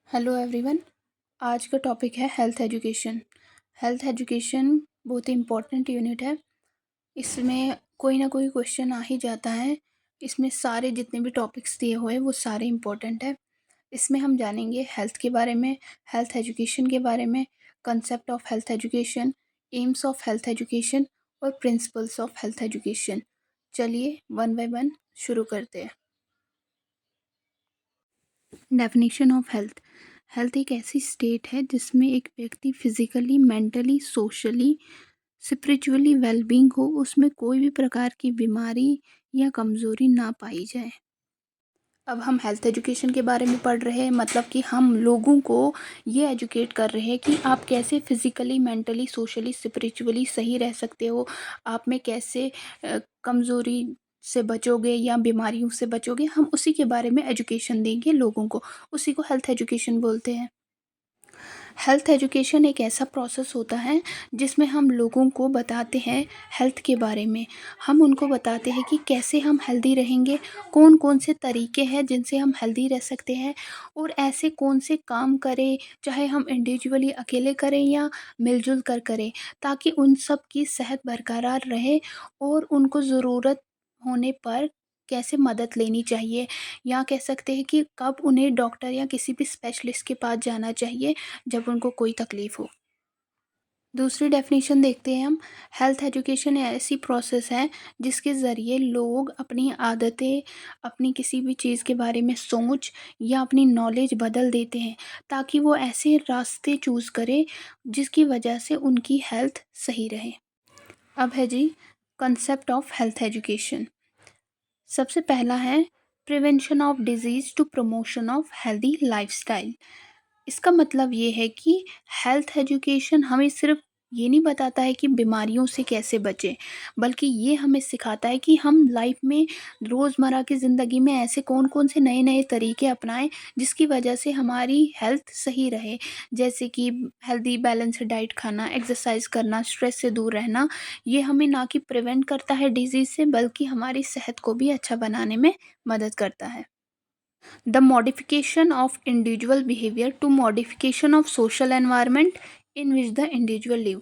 Hello everyone. आज का topic है हेल्थ एजुकेशन। हेल्थ एजुकेशन बहुत ही इम्पोर्टेंट यूनिट है। इसमें कोई ना कोई क्वेश्चन आ ही जाता है। इसमें सारे जितने भी टॉपिक्स दिए हुए हैं वो सारे इम्पोर्टेंट है। इसमें हम जानेंगे हेल्थ के बारे में, हेल्थ एजुकेशन के बारे में, concept of health education, AIIMS of health education और प्रिंसिपल्स ऑफ हेल्थ एजुकेशन। चलिए वन बाय वन शुरू करते हैं। Definition of health. हेल्थ एक ऐसी स्टेट है जिसमें एक व्यक्ति physically, mentally, socially, spiritually wellbeing हो, उसमें कोई भी प्रकार की बीमारी या कमज़ोरी ना पाई जाए। अब हम हेल्थ एजुकेशन के बारे में पढ़ रहे हैं, मतलब कि हम लोगों को ये एजुकेट कर रहे हैं कि आप कैसे फिजिकली, मेंटली, सोशली, स्पिरिचुअली सही रह सकते हो। आप में कैसे कमज़ोरी से बचोगे या बीमारियों से बचोगे, हम उसी के बारे में एजुकेशन देंगे लोगों को। उसी को हेल्थ एजुकेशन बोलते हैं। हेल्थ एजुकेशन एक ऐसा प्रोसेस होता है जिसमें हम लोगों को बताते हैं हेल्थ के बारे में। हम उनको बताते हैं कि कैसे हम हेल्दी रहेंगे, कौन कौन से तरीके हैं जिनसे हम हेल्दी रह सकते हैं और ऐसे कौन से काम करें, चाहे हम इंडिविजुअली अकेले करें या मिलजुल कर करें, ताकि उन सब की सेहत बरकरार रहे और उनको ज़रूरत होने पर कैसे मदद लेनी चाहिए, या कह सकते हैं कि कब उन्हें डॉक्टर या किसी भी स्पेशलिस्ट के पास जाना चाहिए जब उनको कोई तकलीफ़ हो। दूसरी डेफिनेशन देखते हैं हम। हेल्थ एजुकेशन ऐसी प्रोसेस है जिसके ज़रिए लोग अपनी आदतें, अपनी किसी भी चीज़ के बारे में सोच या अपनी नॉलेज बदल देते हैं, ताकि वो ऐसे रास्ते चूज़ करें जिसकी वजह से उनकी हेल्थ सही रहे। अब है जी कंसेप्ट ऑफ हेल्थ एजुकेशन। सबसे पहला है prevention of disease to promotion of healthy lifestyle. इसका मतलब ये है कि हेल्थ एजुकेशन हमें सिर्फ ये नहीं बताता है कि बीमारियों से कैसे बचें, बल्कि ये हमें सिखाता है कि हम लाइफ में रोज़मर्रा की ज़िंदगी में ऐसे कौन कौन से नए नए तरीके अपनाएं जिसकी वजह से हमारी हेल्थ सही रहे। जैसे कि हेल्दी बैलेंस्ड डाइट खाना, एक्सरसाइज करना, स्ट्रेस से दूर रहना। ये हमें ना कि प्रिवेंट करता है डिजीज़ से, बल्कि हमारी सेहत को भी अच्छा बनाने में मदद करता है। The modification of individual behavior to modification of social environment in which the individual live।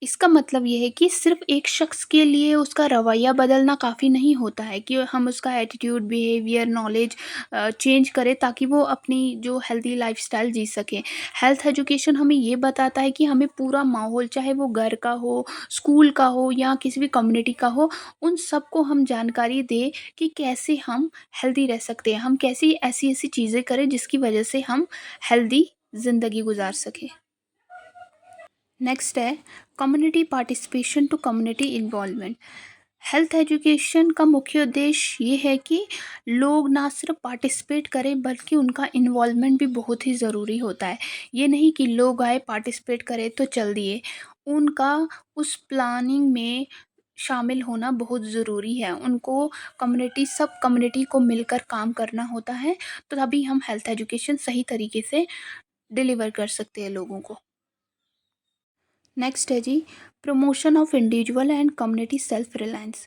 इसका मतलब ये है कि सिर्फ एक शख्स के लिए उसका रवैया बदलना काफ़ी नहीं होता है कि हम उसका एटीट्यूड, बिहेवियर, नॉलेज चेंज करें ताकि वो अपनी जो हेल्दी लाइफस्टाइल जी सके। हेल्थ एजुकेशन हमें ये बताता है कि हमें पूरा माहौल, चाहे वो घर का हो, स्कूल का हो या किसी भी कम्युनिटी का हो, उन सबको हम जानकारी दें कि कैसे हम हेल्दी रह सकते हैं, हम कैसी ऐसी ऐसी चीज़ें करें जिसकी वजह से हम हेल्दी ज़िंदगी गुजार सकें। नेक्स्ट है community participation to community involvement. Health education का मुख्य उद्देश्य ये है कि लोग ना सिर्फ पार्टिसिपेट करें बल्कि उनका इन्वॉल्वमेंट भी बहुत ही ज़रूरी होता है। ये नहीं कि लोग आए पार्टिसिपेट करें तो चल दिए, उनका उस प्लानिंग में शामिल होना बहुत ज़रूरी है। उनको सब कम्युनिटी को मिलकर काम करना होता है, तो तभी हम हेल्थ एजुकेशन सही तरीके से डिलीवर कर सकते हैं लोगों को। नेक्स्ट है G promotion of individual and community self reliance.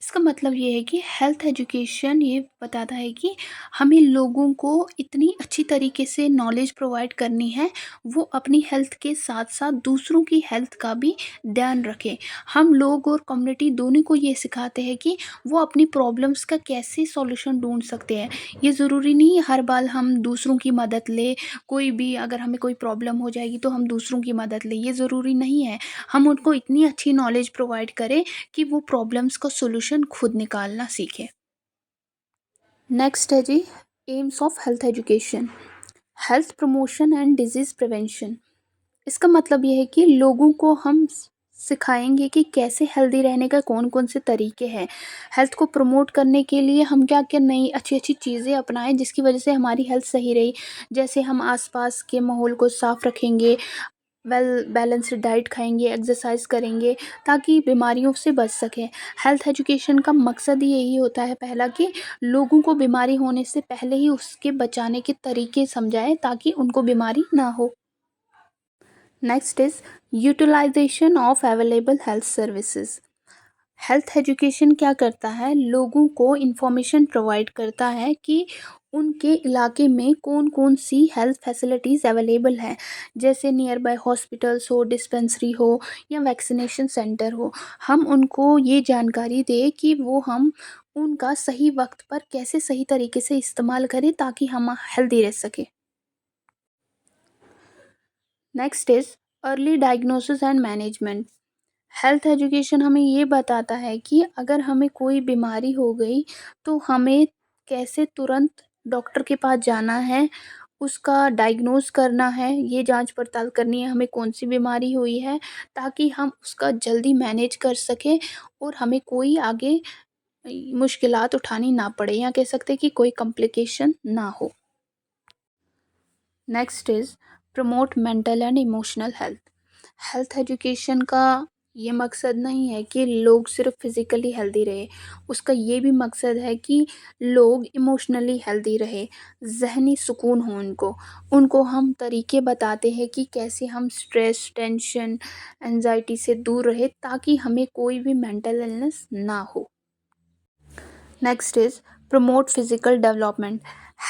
इसका मतलब ये है कि हेल्थ एजुकेशन ये बताता है कि हमें लोगों को इतनी अच्छी तरीके से नॉलेज प्रोवाइड करनी है, वो अपनी हेल्थ के साथ साथ दूसरों की हेल्थ का भी ध्यान रखें। हम लोग और कम्युनिटी दोनों को ये सिखाते हैं कि वो अपनी प्रॉब्लम्स का कैसे सॉल्यूशन ढूंढ सकते हैं। ये ज़रूरी नहीं है हर बार हम दूसरों की मदद ले, कोई भी अगर हमें कोई प्रॉब्लम हो जाएगी तो हम दूसरों की मदद लें, ये ज़रूरी नहीं है। हम उनको इतनी अच्छी नॉलेज प्रोवाइड करें कि वो प्रॉब्लम्स का सॉल्यूशन खुद निकालना सीखें। नेक्स्ट है G aims of health education. Health promotion and disease prevention. इसका मतलब ये है कि लोगों को हम सिखाएंगे कि कैसे हेल्दी रहने का कौन कौन से तरीके हैं। हेल्थ को प्रमोट करने के लिए हम क्या क्या नई अच्छी अच्छी चीज़ें अपनाएं जिसकी वजह से हमारी हेल्थ सही रही। जैसे हम आसपास के माहौल को साफ़ रखेंगे, वेल बैलेंस्ड डाइट खाएंगे, एक्सरसाइज करेंगे, ताकि बीमारियों से बच सकें। हेल्थ एजुकेशन का मकसद ही यही होता है पहला, कि लोगों को बीमारी होने से पहले ही उसके बचाने के तरीके समझाएं ताकि उनको बीमारी ना हो। Next is utilization of available health services. Health education क्या करता है, लोगों को इन्फॉर्मेशन प्रोवाइड करता है कि उनके इलाके में कौन-कौन सी हेल्थ फैसिलिटीज़ अवेलेबल हैं। जैसे नियर बाय हॉस्पिटल्स हो, डिस्पेंसरी हो या वैक्सीनेशन सेंटर हो। हम उनको ये जानकारी दें कि वो हम उनका सही वक़्त पर कैसे सही तरीके से इस्तेमाल करें ताकि हम हेल्दी रह सकें। Next is early diagnosis and management. Health education हमें ये बताता है कि अगर हमें कोई बीमारी हो गई तो हमें कैसे तुरंत डॉक्टर के पास जाना है, उसका डायग्नोस करना है, ये जांच पड़ताल करनी है हमें कौन सी बीमारी हुई है, ताकि हम उसका जल्दी मैनेज कर सकें और हमें कोई आगे मुश्किलात उठानी ना पड़े या कह सकते हैं कि कोई कॉम्प्लिकेशन ना हो। Next is promote mental and emotional health. Health education का ये मकसद नहीं है कि लोग सिर्फ फिज़िकली हेल्दी रहे, उसका ये भी मकसद है कि लोग इमोशनली हेल्दी रहे, ज़हनी सुकून हो उनको। उनको हम तरीके बताते हैं कि कैसे हम स्ट्रेस, टेंशन, एंग्ज़ायटी से दूर रहे ताकि हमें कोई भी मेंटल इलनेस ना हो। Next is promote physical development.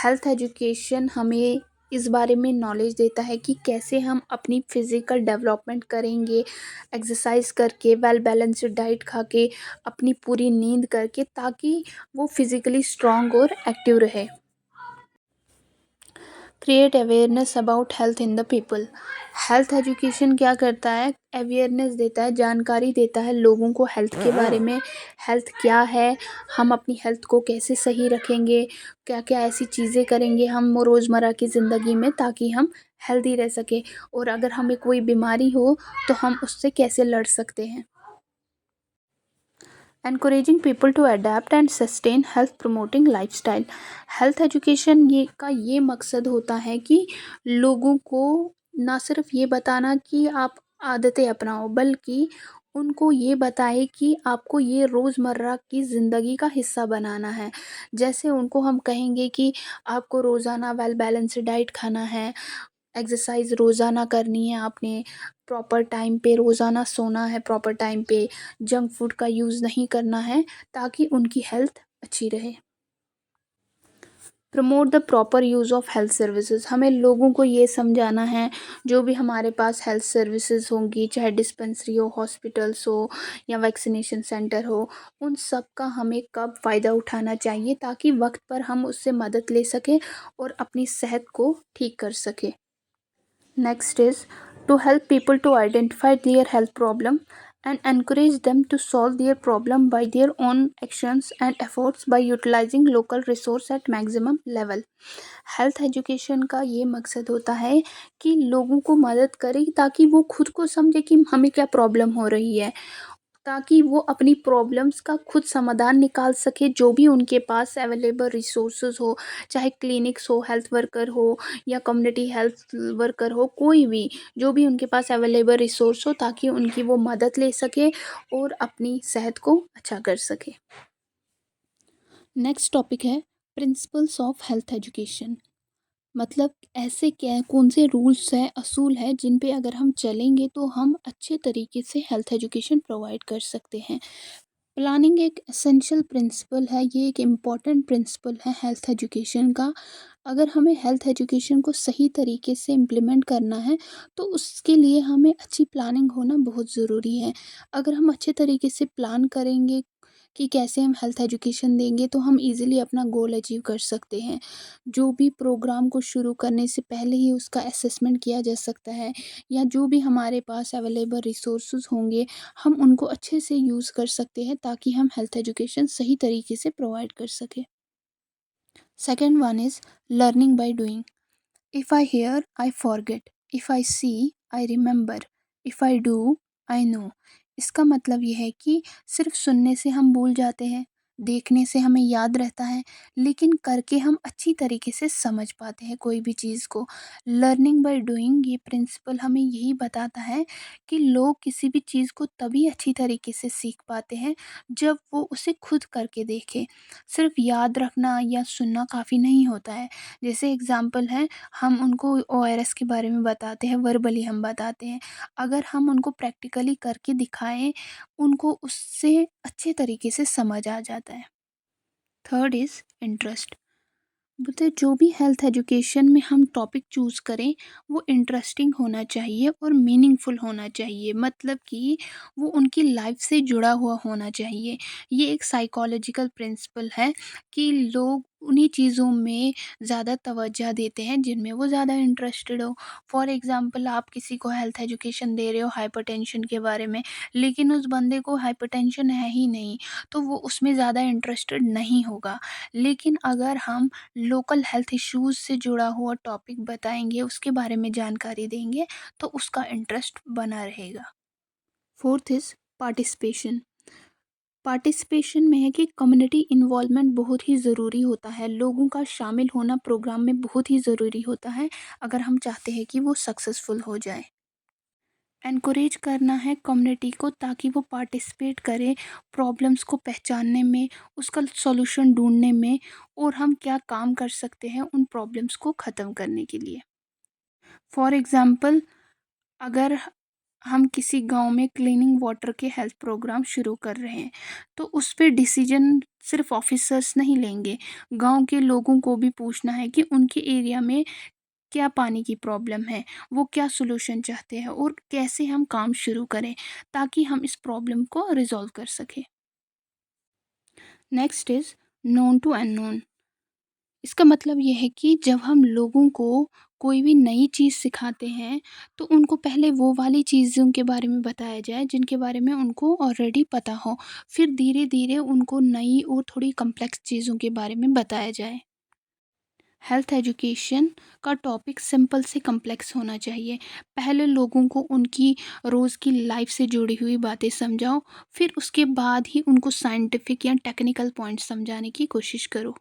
Health education हमें इस बारे में नॉलेज देता है कि कैसे हम अपनी फिज़िकल डेवलपमेंट करेंगे, एक्सरसाइज करके, वेल बैलेंस्ड डाइट खा के, अपनी पूरी नींद करके, ताकि वो फिज़िकली स्ट्रॉन्ग और एक्टिव रहे। Create awareness about health in the people. Health education क्या करता है, अवेयरनेस देता है, जानकारी देता है लोगों को हेल्थ के बारे में। हेल्थ क्या है, हम अपनी हेल्थ को कैसे सही रखेंगे, क्या क्या ऐसी चीज़ें करेंगे हम रोज़मर्रा की ज़िंदगी में ताकि हम हेल्दी रह सकें, और अगर हमें कोई बीमारी हो तो हम उससे कैसे लड़ सकते हैं। Encouraging people to adapt and sustain health promoting lifestyle. Health education ये मकसद होता है कि लोगों को ना सिर्फ ये बताना कि आप आदतें अपनाओ, बल्कि उनको ये बताए कि आपको ये रोज़मर्रा की ज़िंदगी का हिस्सा बनाना है। जैसे उनको हम कहेंगे कि आपको रोज़ाना वेल बैलेंस्ड डाइट खाना है, एक्सरसाइज रोज़ाना करनी है आपने, प्रॉपर टाइम पे रोज़ाना सोना है प्रॉपर टाइम पे, जंक फूड का यूज़ नहीं करना है ताकि उनकी हेल्थ अच्छी रहे। Promote the proper use of health services. हमें लोगों को ये समझाना है, जो भी हमारे पास हेल्थ सर्विसेज होंगी, चाहे डिस्पेंसरी हो, हॉस्पिटल्स हो या वैक्सीनेशन सेंटर हो, उन सब का हमें कब फ़ायदा उठाना चाहिए ताकि वक्त पर हम उससे मदद ले सकें और अपनी सेहत को ठीक कर सकें। Next is to help people to identify their health problem and encourage them to solve their problem by their own actions and efforts by utilizing local resource at maximum level. Health education का ये मकसद होता है कि लोगों को मदद करें ताकि वो खुद को समझे कि हमें क्या प्रॉब्लम हो रही है, ताकि वो अपनी प्रॉब्लम्स का खुद समाधान निकाल सके, जो भी उनके पास अवेलेबल रिसोर्सेज हो, चाहे क्लिनिक्स हो, हेल्थ वर्कर हो या कम्युनिटी हेल्थ वर्कर हो, कोई भी जो भी उनके पास अवेलेबल रिसोर्स हो, ताकि उनकी वो मदद ले सके और अपनी सेहत को अच्छा कर सके। नेक्स्ट टॉपिक है प्रिंसिपल्स ऑफ हेल्थ एजुकेशन। मतलब ऐसे क्या कौन से रूल्स हैं, असूल हैं जिन पे अगर हम चलेंगे तो हम अच्छे तरीके से हेल्थ एजुकेशन प्रोवाइड कर सकते हैं। प्लानिंग एक एसेंशियल प्रिंसिपल है, ये एक इम्पॉर्टेंट प्रिंसिपल है हेल्थ एजुकेशन का। अगर हमें हेल्थ एजुकेशन को सही तरीके से इम्प्लीमेंट करना है तो उसके लिए हमें अच्छी प्लानिंग होना बहुत ज़रूरी है। अगर हम अच्छे तरीके से प्लान करेंगे कि कैसे हम हेल्थ एजुकेशन देंगे तो हम इजीली अपना गोल अचीव कर सकते हैं। जो भी प्रोग्राम को शुरू करने से पहले ही उसका असेसमेंट किया जा सकता है, या जो भी हमारे पास अवेलेबल रिसोर्सेज होंगे हम उनको अच्छे से यूज़ कर सकते हैं ताकि हम हेल्थ एजुकेशन सही तरीके से प्रोवाइड कर सकें। Second one is learning by doing. If I hear, I forget, if I see, I remember, if I do, I know. इसका मतलब ये है कि सिर्फ सुनने से हम भूल जाते हैं, देखने से हमें याद रहता है, लेकिन करके हम अच्छी तरीके से समझ पाते हैं कोई भी चीज़ को। लर्निंग बाय डूइंग ये प्रिंसिपल हमें यही बताता है कि लोग किसी भी चीज़ को तभी अच्छी तरीके से सीख पाते हैं जब वो उसे खुद करके देखें। सिर्फ याद रखना या सुनना काफ़ी नहीं होता है। जैसे एग्ज़ाम्पल है, हम उनको ओआरएस के बारे में बताते हैं, वर्बली हम बताते हैं। अगर हम उनको प्रैक्टिकली करके दिखाएँ, उनको उससे अच्छे तरीके से समझ आ जाता है। Third is interest. बोलते हैं जो भी हेल्थ एजुकेशन में हम टॉपिक चूज़ करें वो इंटरेस्टिंग होना चाहिए और मीनिंगफुल होना चाहिए, मतलब कि वो उनकी लाइफ से जुड़ा हुआ होना चाहिए। ये एक साइकोलॉजिकल प्रिंसिपल है कि लोग उन्हीं चीज़ों में ज़्यादा तवज्जो देते हैं जिनमें वो ज़्यादा इंटरेस्टेड हो। फॉर एग्ज़ाम्पल आप किसी को हेल्थ एजुकेशन दे रहे हो हाइपरटेंशन के बारे में, लेकिन उस बंदे को हाइपरटेंशन है ही नहीं, तो वो उसमें ज़्यादा इंटरेस्टेड नहीं होगा। लेकिन अगर हम लोकल हेल्थ इश्यूज़ से जुड़ा हुआ टॉपिक बताएँगे, उसके बारे में जानकारी देंगे, तो उसका इंटरेस्ट बना रहेगा। Fourth is participation. पार्टिसिपेशन में है कि कम्युनिटी इन्वॉल्वमेंट बहुत ही ज़रूरी होता है, लोगों का शामिल होना प्रोग्राम में बहुत ही ज़रूरी होता है, अगर हम चाहते हैं कि वो सक्सेसफुल हो जाए। एनकरेज करना है कम्युनिटी को ताकि वो पार्टिसिपेट करे प्रॉब्लम्स को पहचानने में, उसका सॉल्यूशन ढूँढने में, और हम क्या काम कर सकते हैं उन प्रॉब्लम्स को ख़त्म करने के लिए। फॉर एग्ज़ाम्पल अगर हम किसी गांव में क्लीनिंग वाटर के हेल्थ प्रोग्राम शुरू कर रहे हैं, तो उस पे डिसीजन सिर्फ ऑफिसर्स नहीं लेंगे, गांव के लोगों को भी पूछना है कि उनके एरिया में क्या पानी की प्रॉब्लम है, वो क्या सॉल्यूशन चाहते हैं और कैसे हम काम शुरू करें ताकि हम इस प्रॉब्लम को रिजॉल्व कर सकें। Next is known to unknown. इसका मतलब ये है कि जब हम लोगों को कोई भी नई चीज़ सिखाते हैं, तो उनको पहले वो वाली चीज़ों के बारे में बताया जाए जिनके बारे में उनको ऑलरेडी पता हो। फिर धीरे-धीरे उनको नई और थोड़ी कॉम्प्लेक्स चीज़ों के बारे में बताया जाए। हेल्थ एजुकेशन का टॉपिक सिंपल से कॉम्प्लेक्स होना चाहिए। पहले लोगों को उनकी रोज़ की लाइफ से जुड़ी हुई बातें समझाओ, फिर उसके बाद ही उनको साइंटिफिक या टेक्निकल पॉइंट्स समझाने की कोशिश करो।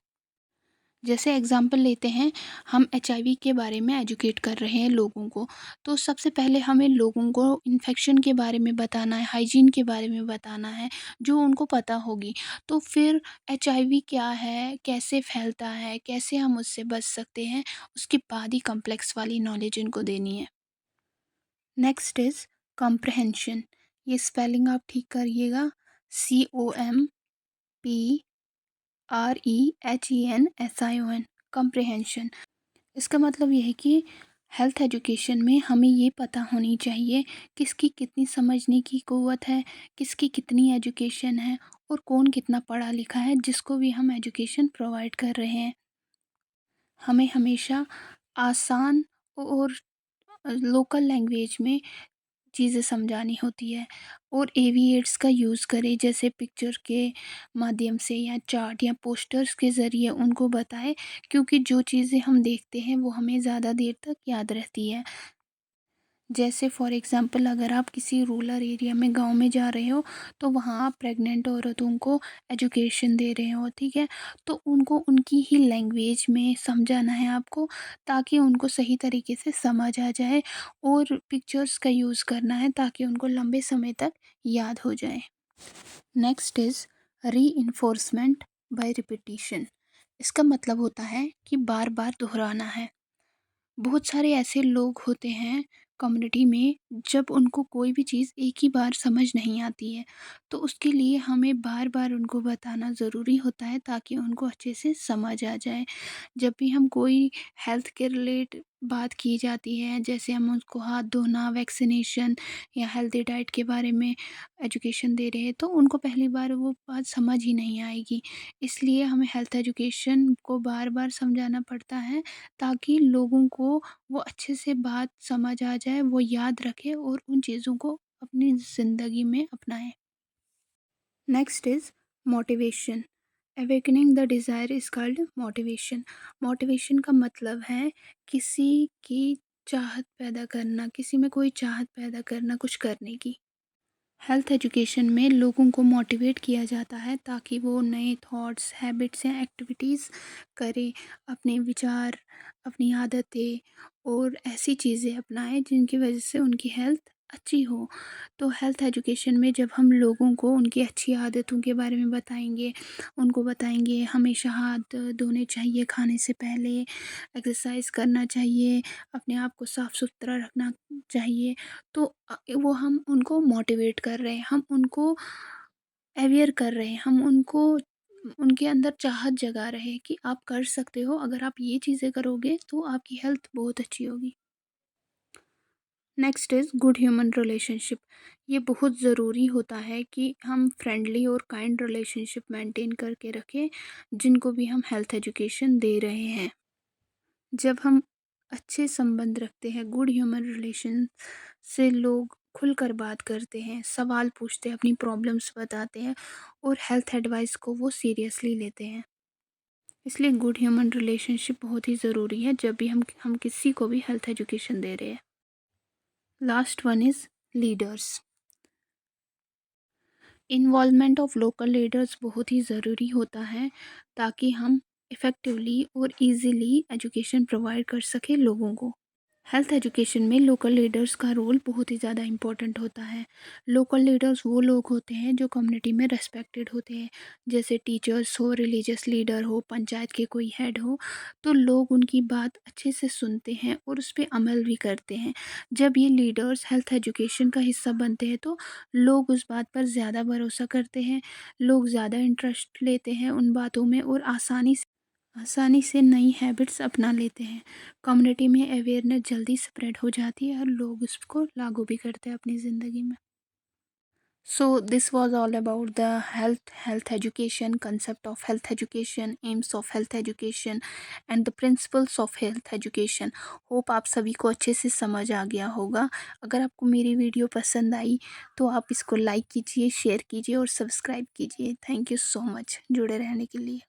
जैसे एग्जांपल लेते हैं, हम एचआईवी के बारे में एजुकेट कर रहे हैं लोगों को, तो सबसे पहले हमें लोगों को इन्फेक्शन के बारे में बताना है, हाइजीन के बारे में बताना है, जो उनको पता होगी। तो फिर एचआईवी क्या है, कैसे फैलता है, कैसे हम उससे बच सकते हैं, उसके बाद ही कॉम्प्लेक्स वाली नॉलेज उनको देनी है। Next is comprehension. ये स्पेलिंग आप ठीक करिएगा, COMPREHENSION, कॉम्प्रहेंशन। इसका मतलब ये है कि हेल्थ एजुकेशन में हमें ये पता होनी चाहिए किसकी कितनी समझने की क़ुव्वत है, किसकी कितनी एजुकेशन है और कौन कितना पढ़ा लिखा है जिसको भी हम एजुकेशन प्रोवाइड कर रहे हैं। हमें हमेशा आसान और लोकल लैंग्वेज में चीज़ें समझानी होती है, और एविएट्स का यूज़ करें, जैसे पिक्चर के माध्यम से या चार्ट या पोस्टर्स के ज़रिए उनको बताएं, क्योंकि जो चीज़ें हम देखते हैं वो हमें ज़्यादा देर तक याद रहती है। जैसे फॉर एग्ज़ाम्पल अगर आप किसी रूरल एरिया में गांव में जा रहे हो, तो वहाँ आप प्रेग्नेंट औरतों को एजुकेशन दे रहे हो, ठीक है? तो उनको उनकी ही लैंग्वेज में समझाना है आपको, ताकि उनको सही तरीके से समझ आ जाए, और पिक्चर्स का यूज़ करना है ताकि उनको लंबे समय तक याद हो जाए। Next is reinforcement by repetition. इसका मतलब होता है कि बार बार दोहराना है। बहुत सारे ऐसे लोग होते हैं कम्युनिटी में, जब उनको कोई भी चीज़ एक ही बार समझ नहीं आती है, तो उसके लिए हमें बार बार उनको बताना ज़रूरी होता है ताकि उनको अच्छे से समझ आ जाए। जब भी हम कोई हेल्थ के रिलेट बात की जाती है, जैसे हम उसको हाथ धोना, वैक्सीनेशन या हेल्दी डाइट के बारे में एजुकेशन दे रहे हैं, तो उनको पहली बार वो बात समझ ही नहीं आएगी। इसलिए हमें हेल्थ एजुकेशन को बार बार समझाना पड़ता है ताकि लोगों को वो अच्छे से बात समझ आ जाए, वो याद रखें और उन चीज़ों को अपनी ज़िंदगी में अपनाएं। Next is motivation. Awakening the desire is called motivation. Motivation का मतलब है किसी की चाहत पैदा करना, किसी में कोई चाहत पैदा करना कुछ करने की। हेल्थ एजुकेशन में लोगों को मोटिवेट किया जाता है ताकि वो नए थॉट्स, हैबिट्स या एक्टिविटीज़ करें, अपने विचार, अपनी आदतें और ऐसी चीज़ें अपनाएं जिनकी वजह से उनकी हेल्थ अच्छी हो। तो हेल्थ एजुकेशन में जब हम लोगों को उनकी अच्छी आदतों के बारे में बताएंगे, उनको बताएंगे हमेशा हाथ धोने चाहिए खाने से पहले, एक्सरसाइज करना चाहिए, अपने आप को साफ़ सुथरा रखना चाहिए, तो वो हम उनको मोटिवेट कर रहे हैं, हम उनको अवेयर कर रहे हैं, हम उनको उनके अंदर चाहत जगा रहे कि आप कर सकते हो, अगर आप ये चीज़ें करोगे तो आपकी हेल्थ बहुत अच्छी होगी। Next is good human relationship. ये बहुत ज़रूरी होता है कि हम फ्रेंडली और काइंड रिलेशनशिप मेंटेन करके रखें जिनको भी हम हेल्थ एजुकेशन दे रहे हैं। जब हम अच्छे संबंध रखते हैं, गुड ह्यूमन रिलेशन से लोग खुलकर बात करते हैं, सवाल पूछते हैं, अपनी प्रॉब्लम्स बताते हैं और हेल्थ एडवाइस को वो सीरियसली लेते हैं। इसलिए गुड ह्यूमन रिलेशनशिप बहुत ही ज़रूरी है जब भी हम किसी को भी हेल्थ एजुकेशन दे रहे हैं। Last one is leaders. Involvement of local leaders बहुत ही ज़रूरी होता है ताकि हम इफ़ेक्टिवली और इजीली एजुकेशन प्रोवाइड कर सकें लोगों को। हेल्थ एजुकेशन में लोकल लीडर्स का रोल बहुत ही ज़्यादा इम्पोर्टेंट होता है। लोकल लीडर्स वो लोग होते हैं जो कम्युनिटी में रेस्पेक्टेड होते हैं, जैसे टीचर्स हो, रिलीजियस लीडर हो, पंचायत के कोई हेड हो, तो लोग उनकी बात अच्छे से सुनते हैं और उस पे अमल भी करते हैं। जब ये लीडर्स हेल्थ एजुकेशन का हिस्सा बनते हैं तो लोग उस बात पर ज़्यादा भरोसा करते हैं, लोग ज़्यादा इंटरेस्ट लेते हैं उन बातों में और आसानी से नई हैबिट्स अपना लेते हैं। कम्युनिटी में अवेयरनेस जल्दी स्प्रेड हो जाती है और लोग उसको लागू भी करते हैं अपनी ज़िंदगी में। So this was all about the health education, concept of health education, aims of health education and the principles of health education. Hope आप सभी को अच्छे से समझ आ गया होगा। अगर आपको मेरी वीडियो पसंद आई तो आप इसको लाइक कीजिए, शेयर कीजिए और सब्सक्राइब कीजिए। थैंक यू सो मच जुड़े रहने के लिए।